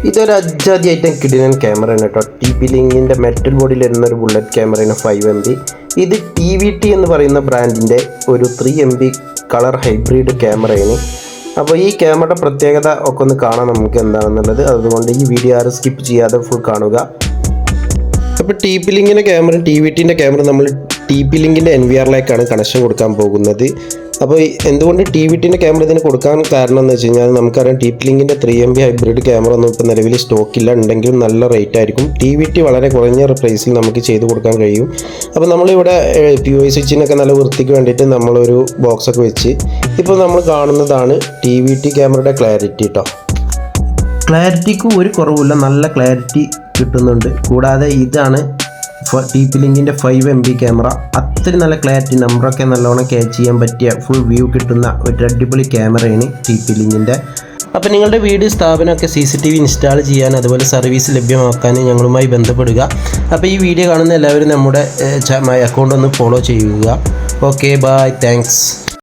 ഇതൊരു അജാതി ഐറ്റം കിടിലൻ ക്യാമറയാണ് കേട്ടോ. TP ലിങ്കിൻ്റെ മെറ്റൽ ബോഡിയിൽ വരുന്ന ഒരു ബുള്ളറ്റ് ക്യാമറയാണ് 5 MB. ഇത് TVT എന്ന് പറയുന്ന ബ്രാൻഡിൻ്റെ ഒരു 3 MB കളർ ഹൈബ്രിഡ് ക്യാമറയാണ്. അപ്പോൾ ഈ ക്യാമറയുടെ പ്രത്യേകത ഒക്കെ ഒന്ന് കാണാൻ നമുക്ക് എന്താണെന്നുള്ളത്, അതുകൊണ്ട് ഈ വീഡിയോ ആരും സ്കിപ്പ് ചെയ്യാതെ ഫുൾ കാണുക. അപ്പോൾ TP ലിങ്കിൻ്റെ ക്യാമറ TVTൻ്റെ ക്യാമറ നമ്മൾ TP ലിങ്കിൻ്റെ NVRലേക്കാണ് കണക്ഷൻ കൊടുക്കാൻ പോകുന്നത്. അപ്പോൾ എന്തുകൊണ്ട് TVTൻ്റെ ക്യാമറ ഇതിന് കൊടുക്കാൻ കാരണം എന്ന് വെച്ച് കഴിഞ്ഞാൽ നമുക്കറിയാം TP ലിങ്കിൻ്റെ 3 MB ഹൈബ്രിഡ് ക്യാമറ ഒന്നും ഇപ്പോൾ നിലവിൽ സ്റ്റോക്കില്ല, ഉണ്ടെങ്കിലും നല്ല റേറ്റ് ആയിരിക്കും. TVT വളരെ കുറഞ്ഞ പ്രൈസിൽ നമുക്ക് ചെയ്ത് കൊടുക്കാൻ കഴിയും. അപ്പോൾ നമ്മളിവിടെ POI സ്വിച്ചിനൊക്കെ നല്ല വൃത്തിക്ക് വേണ്ടിയിട്ട് നമ്മളൊരു ബോക്സൊക്കെ വെച്ച് ഇപ്പോൾ നമ്മൾ കാണുന്നതാണ് TVT ക്യാമറയുടെ ക്ലാരിറ്റി കേട്ടോ. ക്ലാരിറ്റിക്ക് ഒരു കുറവില്ല, നല്ല ക്ലാരിറ്റി കിട്ടുന്നുണ്ട്. കൂടാതെ ഇതാണ് TP ലിങ്കിൻ്റെ 5 MB ക്യാമറ. അത്രയും നല്ല ക്ലാരിറ്റി, നമ്പറൊക്കെ നല്ലോണം ക്യാച്ച് ചെയ്യാൻ പറ്റിയ ഫുൾ വ്യൂ കിട്ടുന്ന ഒരു അടിപൊളി ക്യാമറയാണ് TP ലിങ്കിൻ്റെ. അപ്പോൾ നിങ്ങളുടെ വീട് സ്ഥാപനമൊക്കെ CCTV ഇൻസ്റ്റാൾ ചെയ്യാൻ, അതുപോലെ സർവീസ് ലഭ്യമാക്കാൻ ഞങ്ങളുമായി ബന്ധപ്പെടുക. അപ്പോൾ ഈ വീഡിയോ കാണുന്ന എല്ലാവരും നമ്മുടെ അക്കൗണ്ട് ഒന്ന് ഫോളോ ചെയ്യുക. Okay, bye, thanks.